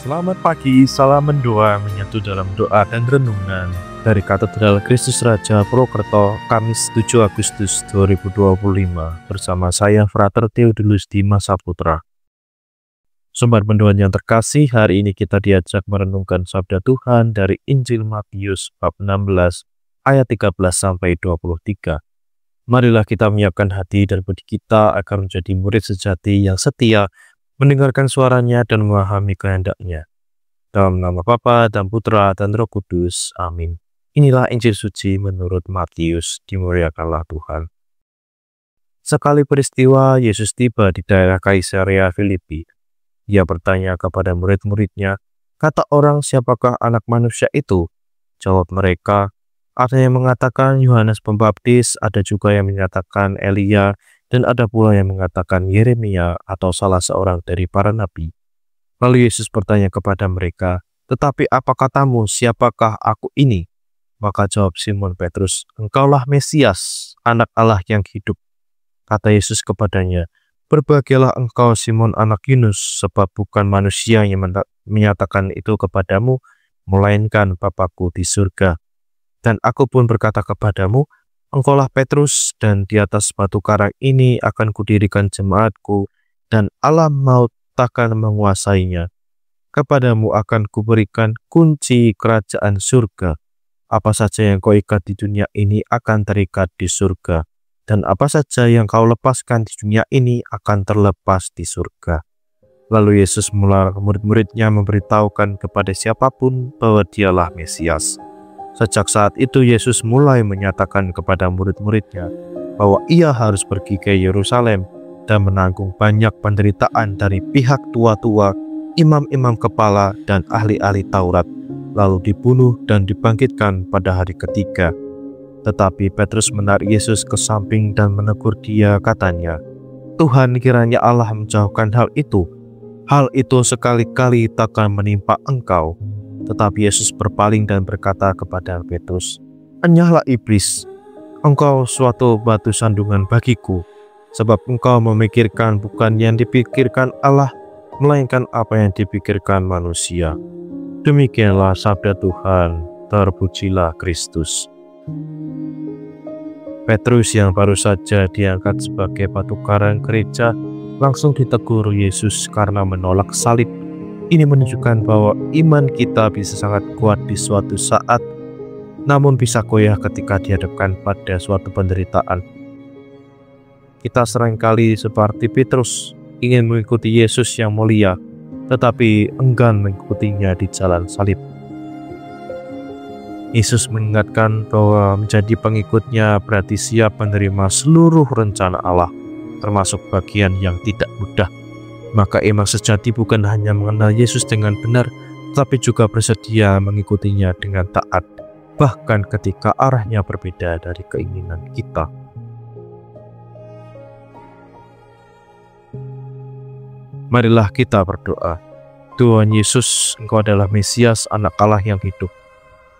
Selamat pagi, salam mendoa menyatu dalam doa dan renungan dari Katedral Kristus Raja Purwokerto, Kamis 7 Agustus 2025 bersama saya Frater Theodulus Dimas Saputra. Sobat pendoa yang terkasih, hari ini kita diajak merenungkan sabda Tuhan dari Injil Matius bab 16 ayat 13 sampai 23. Marilah kita menyiapkan hati dan budi kita agar menjadi murid sejati yang setia, mendengarkan suaranya dan memahami kehendaknya. Dalam nama Bapa dan Putra dan Roh Kudus. Amin. Inilah Injil suci menurut Matius. Dimuliakanlah Tuhan. Sekali peristiwa, Yesus tiba di daerah Kaisarea Filipi. Ia bertanya kepada murid-muridnya, "Kata orang, siapakah anak manusia itu?" Jawab mereka, "Ada yang mengatakan Yohanes Pembaptis, ada juga yang menyatakan Elia, dan ada pula yang mengatakan Yeremia atau salah seorang dari para nabi." Lalu Yesus bertanya kepada mereka, "Tetapi apa katamu, siapakah aku ini?" Maka jawab Simon Petrus, "Engkaulah Mesias, anak Allah yang hidup." Kata Yesus kepadanya, "Berbahagialah engkau Simon anak Yunus, sebab bukan manusia yang menyatakan itu kepadamu, melainkan Bapa-Ku di surga. Dan aku pun berkata kepadamu, engkaulah Petrus, dan di atas batu karang ini akan kudirikan jemaatku, dan alam maut takkan menguasainya. Kepadamu akan kuberikan kunci kerajaan surga. Apa saja yang kau ikat di dunia ini akan terikat di surga, dan apa saja yang kau lepaskan di dunia ini akan terlepas di surga." Lalu Yesus melarang murid-muridnya memberitahukan kepada siapapun bahwa dialah Mesias. Sejak saat itu Yesus mulai menyatakan kepada murid-muridnya bahwa ia harus pergi ke Yerusalem dan menanggung banyak penderitaan dari pihak tua-tua, imam-imam kepala, dan ahli-ahli Taurat, lalu dibunuh dan dibangkitkan pada hari ketiga. Tetapi Petrus menarik Yesus ke samping dan menegur dia, katanya, "Tuhan, kiranya Allah menjauhkan hal itu. Hal itu sekali-kali takkan menimpa engkau." Tetapi Yesus berpaling dan berkata kepada Petrus, "Enyahlah iblis, engkau suatu batu sandungan bagiku, sebab engkau memikirkan bukan yang dipikirkan Allah, melainkan apa yang dipikirkan manusia." Demikianlah sabda Tuhan, terpujilah Kristus. Petrus yang baru saja diangkat sebagai batu karang gereja langsung ditegur Yesus karena menolak salib. Ini menunjukkan bahwa iman kita bisa sangat kuat di suatu saat, namun bisa goyah ketika dihadapkan pada suatu penderitaan. Kita seringkali seperti Petrus ingin mengikuti Yesus yang mulia, tetapi enggan mengikutinya di jalan salib. Yesus mengingatkan bahwa menjadi pengikutnya berarti siap menerima seluruh rencana Allah, termasuk bagian yang tidak mudah. Maka iman sejati bukan hanya mengenal Yesus dengan benar, tapi juga bersedia mengikutinya dengan taat, bahkan ketika arahnya berbeda dari keinginan kita. Marilah kita berdoa. Tuhan Yesus, Engkau adalah Mesias, anak Allah yang hidup.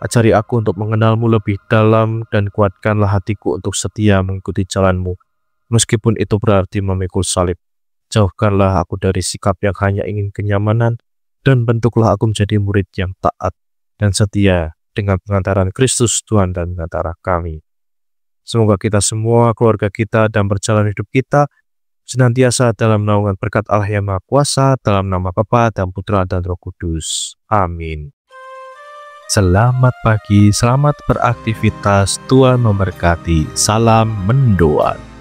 Ajari aku untuk mengenalmu lebih dalam dan kuatkanlah hatiku untuk setia mengikuti jalanmu, meskipun itu berarti memikul salib. Jauhkanlah aku dari sikap yang hanya ingin kenyamanan, dan bentuklah aku menjadi murid yang taat dan setia dengan pengantaran Kristus Tuhan dan pengantara kami. Semoga kita semua, keluarga kita, dan perjalanan hidup kita senantiasa dalam naungan berkat Allah yang Maha Kuasa, dalam nama Bapa dan Putra dan Roh Kudus. Amin. Selamat pagi, selamat beraktivitas, Tuhan memberkati. Salam mendoa.